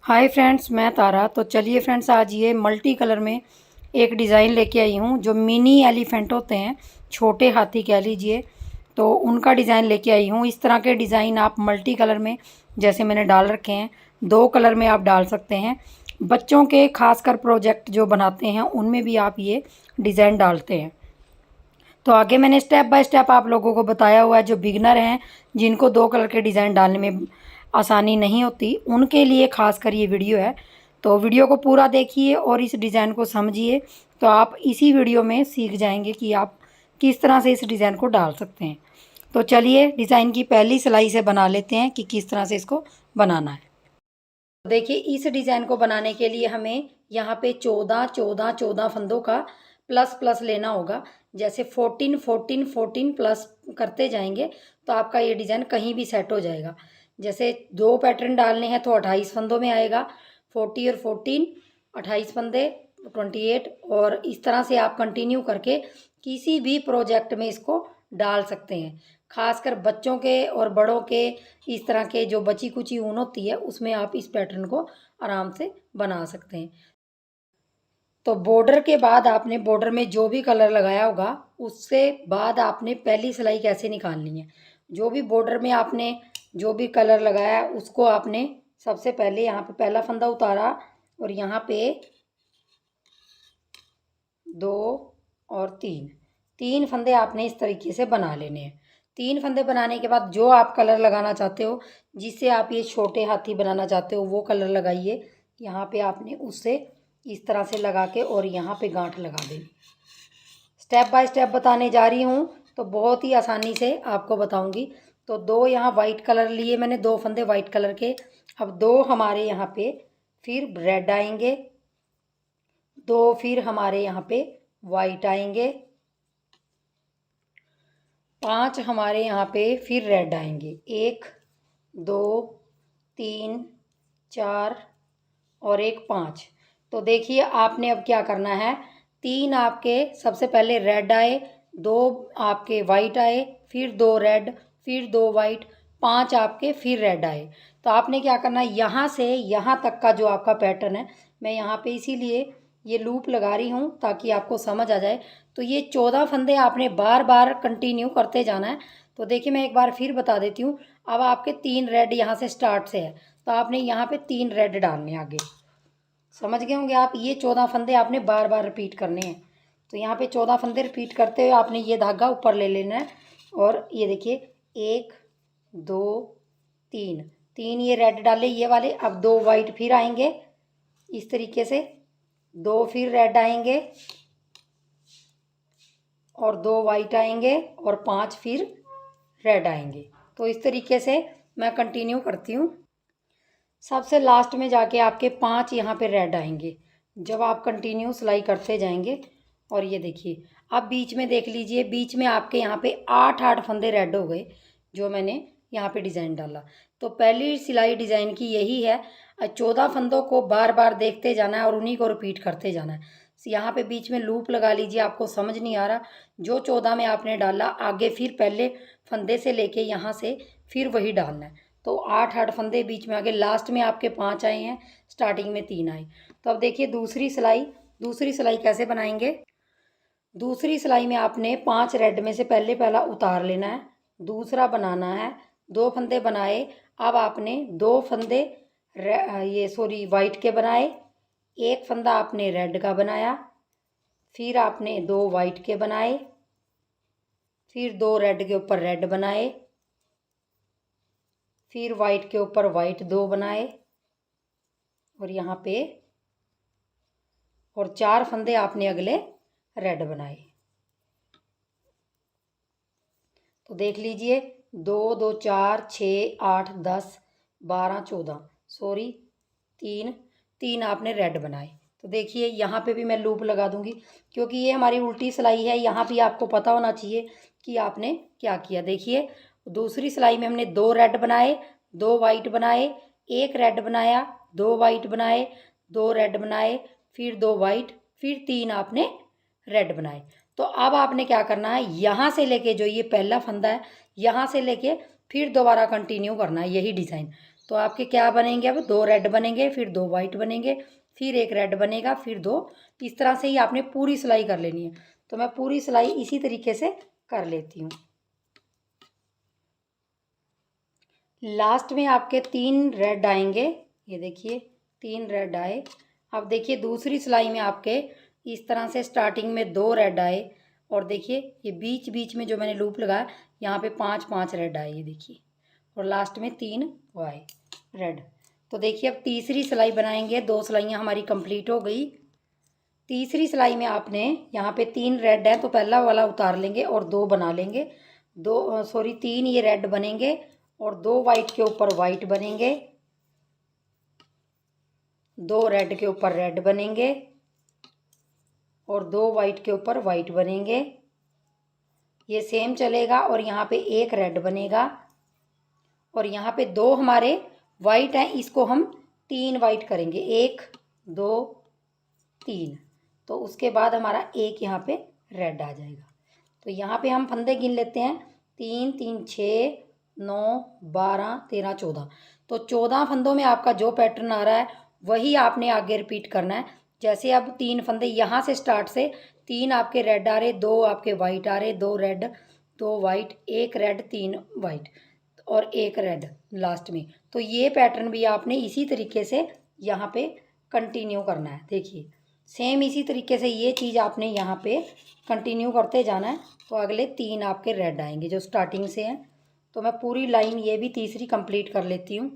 Hi friends, मैं तारा। तो चलिए फ्रेंड्स, आज ये मल्टी कलर में एक डिज़ाइन लेके आई हूँ। जो मिनी एलिफेंट होते हैं, छोटे हाथी कह लीजिए, तो उनका डिज़ाइन लेके आई हूँ। इस तरह के डिज़ाइन आप मल्टी कलर में, जैसे मैंने डाल रखे हैं, 2 कलर में आप डाल सकते हैं। बच्चों के खासकर प्रोजेक्ट जो बनाते हैं उनमें भी आप ये डिज़ाइन डालते हैं। तो आगे मैंने स्टेप बाय स्टेप आप लोगों को बताया हुआ है। जो बिगनर हैं, जिनको 2 कलर के डिज़ाइन डालने में आसानी नहीं होती, उनके लिए खास कर ये वीडियो है। तो वीडियो को पूरा देखिए और इस डिज़ाइन को समझिए, तो आप इसी वीडियो में सीख जाएंगे कि आप किस तरह से इस डिज़ाइन को डाल सकते हैं। तो चलिए डिज़ाइन की पहली सिलाई से बना लेते हैं कि किस तरह से इसको बनाना है। देखिए, इस डिज़ाइन को बनाने के लिए हमें यहाँ पे 14 फंदों का प्लस प्लस लेना होगा। जैसे 14 14 14 प्लस करते जाएंगे तो आपका ये डिज़ाइन कहीं भी सेट हो जाएगा। जैसे 2 पैटर्न डालने हैं तो 28 फंदों में आएगा। 40 और 14, 28 फंदे, 28। और इस तरह से आप कंटिन्यू करके किसी भी प्रोजेक्ट में इसको डाल सकते हैं। खासकर बच्चों के और बड़ों के, इस तरह के जो बची कुची ऊन होती है उसमें आप इस पैटर्न को आराम से बना सकते हैं। तो बॉर्डर के बाद आपने बॉर्डर में जो भी कलर लगाया होगा, उससे बाद आपने पहली सिलाई कैसे निकालनी है। जो भी बॉर्डर में आपने जो भी कलर लगाया है उसको आपने सबसे पहले यहाँ पे पहला फंदा उतारा और यहाँ पे 2 और 3 फंदे आपने इस तरीके से बना लेने हैं। 3 फंदे बनाने के बाद जो आप कलर लगाना चाहते हो, जिससे आप ये छोटे हाथी बनाना चाहते हो, वो कलर लगाइए। यहाँ पे आपने उससे इस तरह से लगा के और यहाँ पे गांठ लगा देनी। स्टेप बाय स्टेप बताने जा रही हूँ तो बहुत ही आसानी से आपको बताऊँगी। तो 2 यहाँ वाइट कलर लिए मैंने, 2 फंदे वाइट कलर के। अब 2 हमारे यहाँ पे फिर रेड आएंगे, 2 फिर हमारे यहाँ पे वाइट आएंगे, 5 हमारे यहाँ पे फिर रेड आएंगे। 1 2 3 4 और एक 5। तो देखिए आपने अब क्या करना है। 3 आपके सबसे पहले रेड आए, 2 आपके वाइट आए, फिर 2 रेड, फिर 2 वाइट, 5 आपके फिर रेड आए। तो आपने क्या करना है, यहाँ से यहाँ तक का जो आपका पैटर्न है, मैं यहाँ पे इसीलिए ये लूप लगा रही हूँ ताकि आपको समझ आ जाए। तो ये 14 फंदे आपने बार बार कंटिन्यू करते जाना है। तो देखिए मैं एक बार फिर बता देती हूँ। अब आपके 3 रेड यहाँ से स्टार्ट से है, तो आपने यहाँ पे 3 रेड डालने आगे। समझ गए होंगे आप। ये 14 फंदे आपने बार बार रिपीट करने हैं। तो यहाँ पे 14 फंदे रिपीट करते हुए आपने ये धागा ऊपर ले लेना है। और ये देखिए 1 2 3, 3 ये रेड डाले ये वाले। अब 2 वाइट फिर आएंगे इस तरीके से, 2 फिर रेड आएंगे और 2 वाइट आएंगे और 5 फिर रेड आएंगे। तो इस तरीके से मैं कंटिन्यू करती हूँ। सबसे लास्ट में जाके आपके 5 यहाँ पे रेड आएंगे जब आप कंटिन्यू सिलाई करते जाएंगे। और ये देखिए अब बीच में देख लीजिए, बीच में आपके यहाँ पे 8 फंदे रेड हो गए जो मैंने यहाँ पे डिज़ाइन डाला। तो पहली सिलाई डिज़ाइन की यही है। 14 फंदों को बार बार देखते जाना है और उन्हीं को रिपीट करते जाना है। यहाँ पे बीच में लूप लगा लीजिए। आपको समझ नहीं आ रहा, जो 14 में आपने डाला आगे फिर पहले फंदे से लेके यहाँ से फिर वही डालना है। तो 8 फंदे बीच में आगे, लास्ट में आपके 5 आए हैं, स्टार्टिंग में 3 आए। तो अब देखिए दूसरी सिलाई कैसे बनाएंगे। दूसरी सिलाई में आपने 5 रेड में से पहले पहला उतार लेना है, दूसरा बनाना है, 2 फंदे बनाए। अब आपने 2 फंदे वाइट के बनाए, एक फंदा आपने रेड का बनाया, फिर आपने 2 वाइट के बनाए, फिर 2 रेड के ऊपर रेड बनाए, फिर वाइट के ऊपर वाइट 2 बनाए और यहाँ पे और 4 फंदे आपने अगले रेड बनाए। तो देख लीजिए 2 2 4 6 8 10 12 14, सॉरी 3 आपने रेड बनाए। तो देखिए यहाँ पे भी मैं लूप लगा दूंगी क्योंकि ये हमारी उल्टी सिलाई है। यहाँ भी आपको पता होना चाहिए कि आपने क्या किया। देखिए दूसरी सिलाई में हमने 2 रेड बनाए, 2 वाइट बनाए, एक रेड बनाया, 2 वाइट बनाए, 2 रेड बनाए, फिर 2 वाइट, फिर 3 आपने रेड बनाए। तो अब आपने क्या करना है, यहाँ से लेके जो ये पहला फंदा है यहाँ से लेके फिर दोबारा कंटिन्यू करना है यही डिज़ाइन। तो आपके क्या बनेंगे, अब 2 रेड बनेंगे, फिर 2 वाइट बनेंगे, फिर एक रेड बनेगा, फिर 2। इस तरह से ही आपने पूरी सिलाई कर लेनी है। तो मैं पूरी सिलाई इसी तरीके से कर लेती हूँ। लास्ट में आपके 3 रेड आएंगे, ये देखिए 3 रेड आए। अब देखिए दूसरी सिलाई में आपके इस तरह से स्टार्टिंग में 2 रेड आए, और देखिए ये बीच बीच में जो मैंने लूप लगाया यहाँ पे 5 रेड आए, ये देखिए, और लास्ट में 3 वो आए रेड। तो देखिए अब तीसरी सिलाई बनाएंगे। 2 सिलाइयाँ हमारी कंप्लीट हो गई। तीसरी सिलाई में आपने यहाँ पे 3 रेड है तो पहला वाला उतार लेंगे और 2 बना लेंगे। 3 ये रेड बनेंगे और 2 वाइट के ऊपर वाइट बनेंगे, 2 रेड के ऊपर रेड बनेंगे और 2 वाइट के ऊपर वाइट बनेंगे। ये सेम चलेगा और यहाँ पे एक रेड बनेगा और यहाँ पे 2 हमारे वाइट हैं, इसको हम 3 वाइट करेंगे, 1 2 3। तो उसके बाद हमारा एक यहाँ पे रेड आ जाएगा। तो यहाँ पे हम फंदे गिन लेते हैं, 3 3 6 9 12 13 14। तो 14 फंदों में आपका जो पैटर्न आ रहा है वही आपने आगे रिपीट करना है। जैसे अब 3 फंदे यहाँ से स्टार्ट से 3 आपके रेड आ रहे, 2 आपके वाइट आ रहे, 2 रेड 2 वाइट, 1 रेड 3 वाइट और 1 रेड लास्ट में। तो ये पैटर्न भी आपने इसी तरीके से यहाँ पे कंटिन्यू करना है। देखिए सेम इसी तरीके से ये चीज़ आपने यहाँ पे कंटिन्यू करते जाना है। तो अगले 3 आपके रेड आएंगे जो स्टार्टिंग से हैं। तो मैं पूरी लाइन ये भी तीसरी कंप्लीट कर लेती हूँ।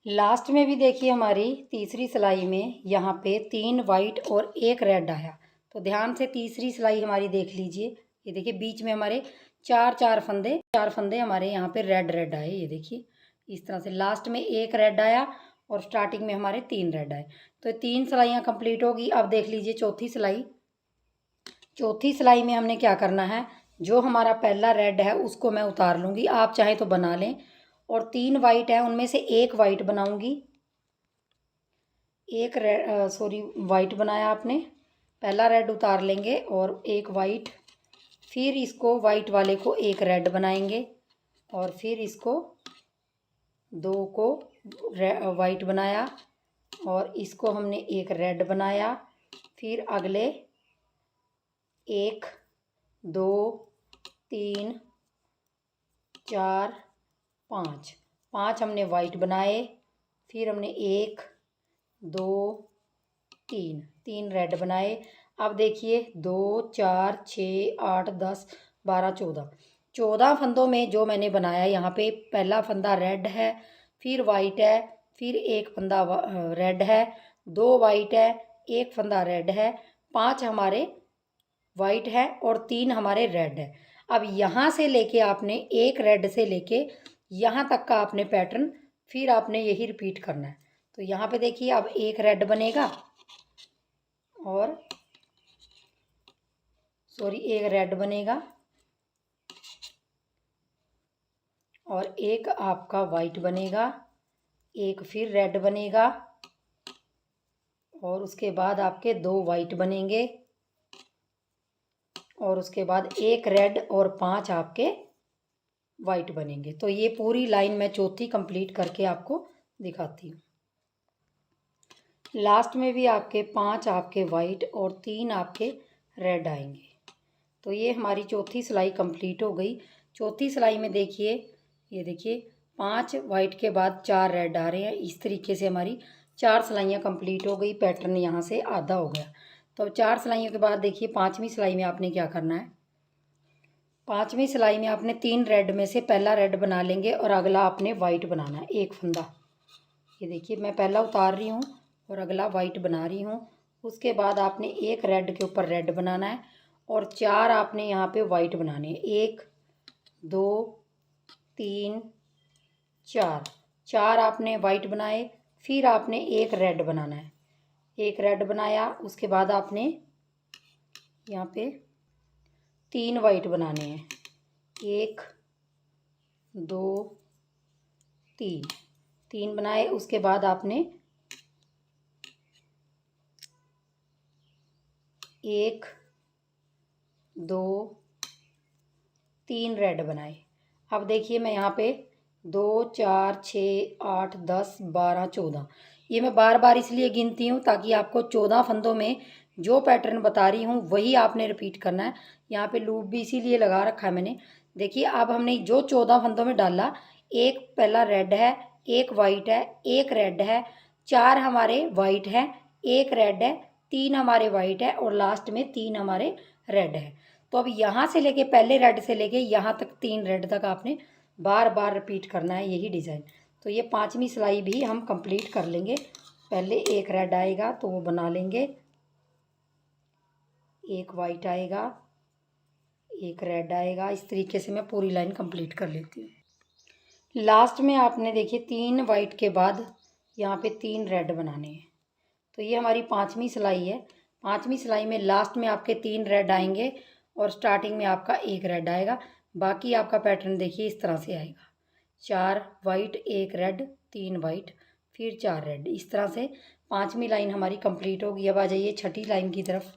लास्ट में भी देखिए हमारी तीसरी सिलाई में यहाँ पे 3 वाइट और 1 रेड आया। तो ध्यान से तीसरी सिलाई हमारी देख लीजिए, ये देखिए बीच में हमारे 4 फंदे हमारे यहाँ पे रेड रेड आए, ये देखिए इस तरह से। लास्ट में 1 रेड आया और स्टार्टिंग में हमारे 3 रेड आए। तो 3 सिलाइयाँ कंप्लीट होगी। अब देख लीजिए चौथी सिलाई। चौथी सिलाई में हमने क्या करना है, जो हमारा पहला रेड है उसको मैं उतार लूँगी, आप चाहे तो बना लें। और 3 वाइट है उनमें से एक वाइट बनाऊँगी, एक वाइट बनाया आपने, पहला रेड उतार लेंगे और एक वाइट, फिर इसको वाइट वाले को एक रेड बनाएंगे और फिर इसको 2 को वाइट बनाया और इसको हमने एक रेड बनाया। फिर अगले 1 2 3 4 5 हमने वाइट बनाए। फिर हमने 1 2 3 रेड बनाए। अब देखिए 2 4 6 8 10 12 14 फंदों में जो मैंने बनाया, यहाँ पे पहला फंदा रेड है, फिर वाइट है, फिर एक फंदा रेड है, 2 वाइट है, एक फंदा रेड है, 5 हमारे वाइट है और 3 हमारे रेड है। अब यहाँ से लेके आपने एक रेड से लेके यहाँ तक का आपने पैटर्न फिर आपने यही रिपीट करना है। तो यहाँ पे देखिए अब एक रेड बनेगा और एक रेड बनेगा और एक आपका वाइट बनेगा, एक फिर रेड बनेगा और उसके बाद आपके 2 वाइट बनेंगे और उसके बाद एक रेड और 5 आपके वाइट बनेंगे। तो ये पूरी लाइन मैं चौथी कंप्लीट करके आपको दिखाती हूँ। लास्ट में भी आपके 5 आपके वाइट और 3 आपके रेड आएंगे। तो ये हमारी चौथी सिलाई कंप्लीट हो गई। चौथी सिलाई में देखिए, ये देखिए 5 वाइट के बाद 4 रेड आ रहे हैं। इस तरीके से हमारी 4 सिलाइयाँ कंप्लीट हो गई। पैटर्न यहाँ से आधा हो गया। तो 4 सिलाइयों के बाद देखिए 5वीं सिलाई में आपने क्या करना है, 5वीं सिलाई में आपने 3 रेड में से पहला रेड बना लेंगे और अगला आपने वाइट बनाना है, एक फंदा। ये देखिए मैं पहला उतार रही हूँ और अगला वाइट बना रही हूँ। उसके बाद आपने एक रेड के ऊपर रेड बनाना है और 4 आपने यहाँ पे वाइट बनाने हैं, 1 2 3 4 आपने वाइट बनाए। फिर आपने एक रेड बनाना है, एक रेड बनाया। उसके बाद आपने यहाँ पे 3 वाइट बनाने हैं, 1 2 3 बनाए। उसके बाद आपने 1 2 3 रेड बनाए। अब देखिए मैं यहाँ पे 2 4 6 8 10 12 14। ये मैं बार बार इसलिए गिनती हूँ ताकि आपको 14 फंदों में जो पैटर्न बता रही हूँ वही आपने रिपीट करना है। यहाँ पे लूप भी इसीलिए लगा रखा है मैंने। देखिए अब हमने जो 14 फंदों में डाला, एक पहला रेड है, एक वाइट है, एक रेड है, 4 हमारे वाइट है, एक रेड है, 3 हमारे वाइट है और लास्ट में 3 हमारे रेड है। तो अब यहाँ से लेके पहले रेड से लेके यहाँ तक 3 रेड तक आपने बार बार रिपीट करना है यही डिज़ाइन। तो ये 5वीं सिलाई भी हम कंप्लीट कर लेंगे। पहले एक रेड आएगा तो वो बना लेंगे, एक वाइट आएगा, एक रेड आएगा। इस तरीके से मैं पूरी लाइन कंप्लीट कर लेती हूँ। लास्ट में आपने देखिए 3 वाइट के बाद यहाँ पे 3 रेड बनाने हैं। तो ये हमारी 5वीं सिलाई है। 5वीं सिलाई में लास्ट में आपके 3 रेड आएंगे और स्टार्टिंग में आपका एक रेड आएगा। बाकी आपका पैटर्न देखिए इस तरह से आएगा, 4 वाइट, एक रेड, 3 वाइट, फिर 4 रेड। इस तरह से 5वीं लाइन हमारी कंप्लीट होगी। अब आ जाइए 6ठी लाइन की तरफ।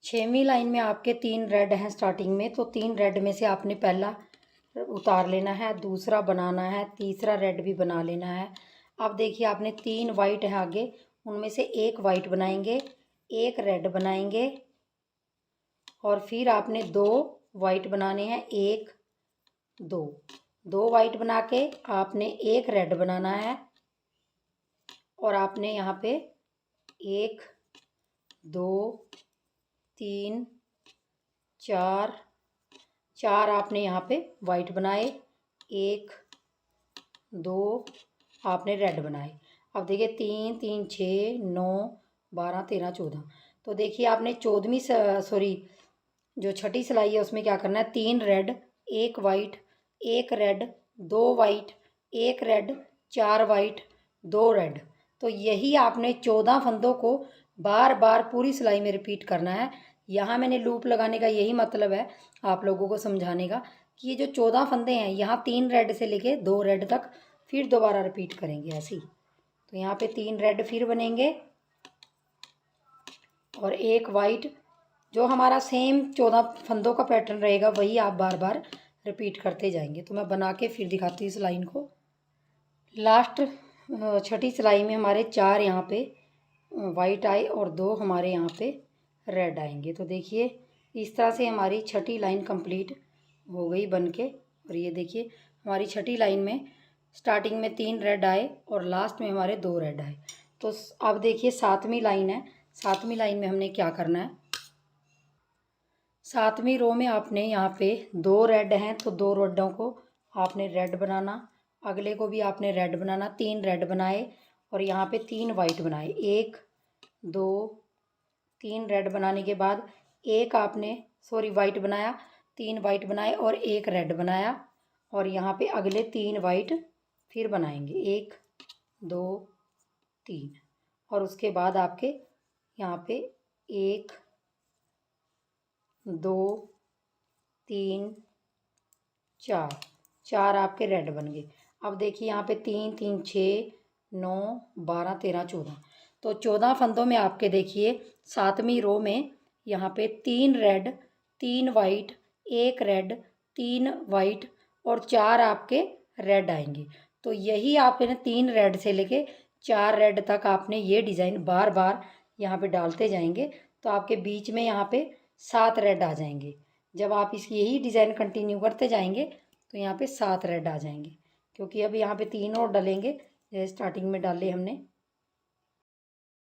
6वीं लाइन में आपके 3 रेड हैं स्टार्टिंग में, तो 3 रेड में से आपने पहला उतार लेना है, दूसरा बनाना है, तीसरा रेड भी बना लेना है। अब देखिए आपने 3 वाइट हैं आगे, उनमें से एक वाइट बनाएंगे, एक रेड बनाएंगे और फिर आपने 2 वाइट बनाने हैं, 1 2 2 वाइट बना के आपने एक रेड बनाना है और आपने यहाँ पे 1 2 3 4 4 आपने यहाँ पे वाइट बनाए, 1 2 आपने रेड बनाए। अब देखिए 3 3 6 9 12 13 14। तो देखिए आपने 14वीं सॉरी जो 6ठी सिलाई है उसमें क्या करना है, 3 रेड, एक वाइट, एक रेड, 2 वाइट, एक रेड, 4 वाइट, 2 रेड। तो यही आपने 14 फंदों को बार बार पूरी सिलाई में रिपीट करना है। यहाँ मैंने लूप लगाने का यही मतलब है आप लोगों को समझाने का कि ये जो 14 फंदे हैं यहाँ 3 रेड से लेके 2 रेड तक फिर दोबारा रिपीट करेंगे ऐसे ही। तो यहाँ पे 3 रेड फिर बनेंगे और एक वाइट। जो हमारा सेम 14 फंदों का पैटर्न रहेगा वही आप बार बार रिपीट करते जाएंगे। तो मैं बना के फिर दिखाती हूँ इस लाइन को। लास्ट 6ठी सिलाई में हमारे 4 यहाँ पे वाइट आए और 2 हमारे यहाँ पे रेड आएंगे। तो देखिए इस तरह से हमारी 6ठी लाइन कंप्लीट हो गई बन के। और ये देखिए हमारी 6ठी लाइन में स्टार्टिंग में 3 रेड आए और लास्ट में हमारे 2 रेड आए। तो अब देखिए 7वीं लाइन है। 7वीं लाइन में हमने क्या करना है, 7वीं रो में आपने यहाँ पे 2 रेड हैं तो 2 रेडों को आपने रेड बनाना, अगले को भी आपने रेड बनाना, 3 रेड बनाए और यहाँ पे 3 वाइट बनाए। 1 2 3 रेड बनाने के बाद एक आपने वाइट बनाया, 3 वाइट बनाए और एक रेड बनाया और यहाँ पे अगले 3 वाइट फिर बनाएंगे, 1 2 3। और उसके बाद आपके यहाँ पे 1 2 3 4 4 आपके रेड बन गए। अब देखिए यहाँ पे 3 3 6 9 12 13 14। तो 14 फंदों में आपके देखिए 7वीं रो में यहाँ पे 3 रेड, 3 वाइट, एक रेड, 3 वाइट और 4 आपके रेड आएंगे। तो यही आपने 3 रेड से लेके 4 रेड तक आपने ये डिज़ाइन बार बार यहाँ पे डालते जाएंगे। तो आपके बीच में यहाँ पे 7 रेड आ जाएंगे। जब आप इसकी यही डिज़ाइन कंटिन्यू करते जाएंगे तो यहाँ पे 7 रेड आ जाएंगे, क्योंकि अब यहाँ पे 3 और डलेंगे जैसे स्टार्टिंग में डाले हमने।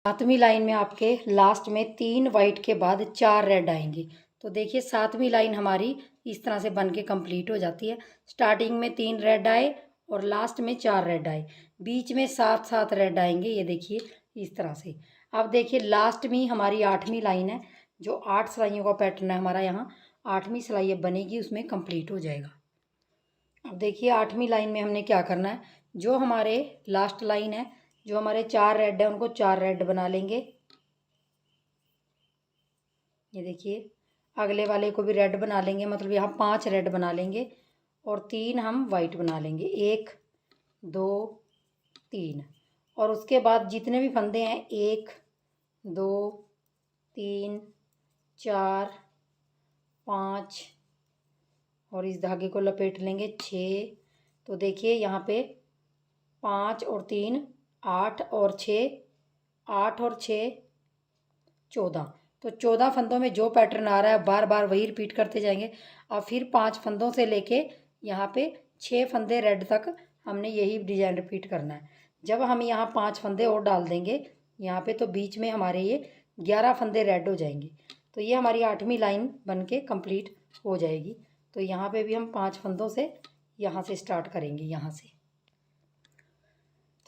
7वीं लाइन में आपके लास्ट में 3 वाइट के बाद 4 रेड आएंगे। तो देखिए 7वीं लाइन हमारी इस तरह से बन के कम्प्लीट हो जाती है। स्टार्टिंग में 3 रेड आए और लास्ट में 4 रेड आए, बीच में 7 7 रेड आएंगे, ये देखिए इस तरह से। अब देखिए लास्ट में हमारी 8वीं लाइन है, जो 8 सिलाइयों का पैटर्न है हमारा, यहाँ 8वीं सिलाई अब बनेगी उसमें कंप्लीट हो जाएगा। अब देखिए 8वीं लाइन में हमने क्या करना है, जो हमारे लास्ट लाइन है, जो हमारे 4 रेड है उनको 4 रेड बना लेंगे। ये देखिए अगले वाले को भी रेड बना लेंगे, मतलब यहाँ 5 रेड बना लेंगे और 3 हम वाइट बना लेंगे, 1 2 3। और उसके बाद जितने भी फंदे हैं 1 2 3 4 5 और इस धागे को लपेट लेंगे 6। तो देखिए यहाँ पे 5 और 3 8 और 6, 8 और 6 14। तो 14 फंदों में जो पैटर्न आ रहा है बार बार वही रिपीट करते जाएंगे। अब फिर 5 फंदों से लेके यहाँ पे 6 फंदे रेड तक हमने यही डिज़ाइन रिपीट करना है। जब हम यहाँ 5 फंदे और डाल देंगे यहाँ पे, तो बीच में हमारे ये 11 फंदे रेड हो जाएंगे। तो ये हमारी 8वीं लाइन बन के कम्प्लीट हो जाएगी। तो यहाँ पे भी हम 5 फंदों से यहाँ से स्टार्ट करेंगे यहाँ से।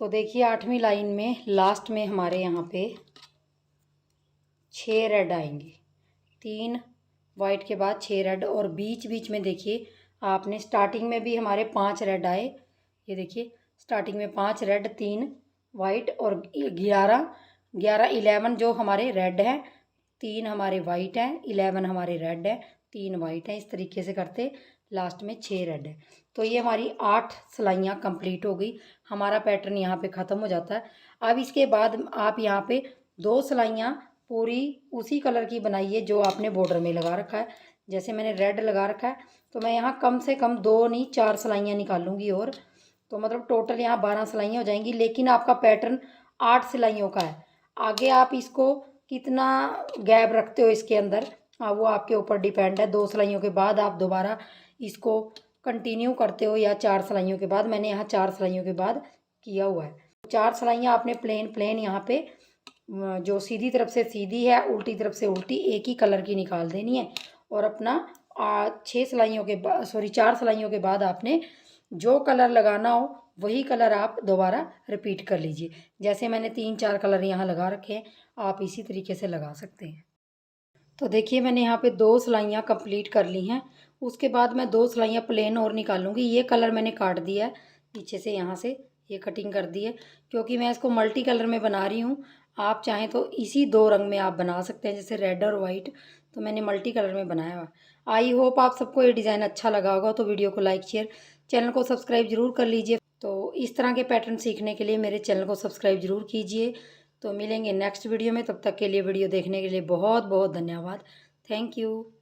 तो देखिए 8वीं लाइन में लास्ट में हमारे यहाँ पे 6 रेड आएंगे, 3 वाइट के बाद 6 रेड, और बीच बीच में देखिए आपने स्टार्टिंग में भी हमारे 5 रेड आए। ये देखिए स्टार्टिंग में 5 रेड, 3 वाइट और 11 जो हमारे रेड हैं, 3 हमारे वाइट हैं, 11 हमारे रेड है, 3 वाइट हैं। इस तरीके से करते लास्ट में 6 रेड है। तो ये हमारी 8 सिलाइयाँ कंप्लीट हो गई। हमारा पैटर्न यहाँ पे ख़त्म हो जाता है। अब इसके बाद आप यहाँ पे 2 सिलाइयाँ पूरी उसी कलर की बनाइए जो आपने बॉर्डर में लगा रखा है। जैसे मैंने रेड लगा रखा है, तो मैं यहाँ कम से कम 2 नहीं 4 सिलाइयाँ निकालूंगी, और तो मतलब टोटल यहाँ 12 सिलाइयाँ हो जाएंगी। लेकिन आपका पैटर्न 8 सिलाइयों का है। आगे आप इसको कितना गैप रखते हो इसके अंदर, वो आपके ऊपर डिपेंड है। 2 सिलाइयों के बाद आप दोबारा इसको कंटिन्यू करते हो या 4 सिलाइयों के बाद। मैंने यहाँ 4 सिलाइयों के बाद किया हुआ है। 4 सिलाइयाँ आपने प्लेन यहाँ पे जो सीधी तरफ से सीधी है, उल्टी तरफ से उल्टी, एक ही कलर की निकाल देनी है। और अपना 6 सिलाइयों के बाद 4 सिलाइयों के बाद आपने जो कलर लगाना हो वही कलर आप दोबारा रिपीट कर लीजिए। जैसे मैंने 3-4 कलर यहाँ लगा रखे हैं, आप इसी तरीके से लगा सकते हैं। तो देखिए मैंने यहाँ पे 2 सिलाइयाँ कंप्लीट कर ली हैं। उसके बाद मैं 2 सिलाइयाँ प्लेन और निकालूंगी। ये कलर मैंने काट दिया है पीछे से, यहाँ से ये कटिंग कर दी है, क्योंकि मैं इसको मल्टी कलर में बना रही हूँ। आप चाहें तो इसी 2 रंग में आप बना सकते हैं, जैसे रेड और वाइट। तो मैंने मल्टी कलर में बनाया हुआ। आई होप आप सबको ये डिज़ाइन अच्छा लगा होगा। तो वीडियो को लाइक शेयर, चैनल को सब्सक्राइब ज़रूर कर लीजिए। तो इस तरह के पैटर्न सीखने के लिए मेरे चैनल को सब्सक्राइब ज़रूर कीजिए। तो मिलेंगे नेक्स्ट वीडियो में, तब तक के लिए वीडियो देखने के लिए बहुत बहुत धन्यवाद। Thank you.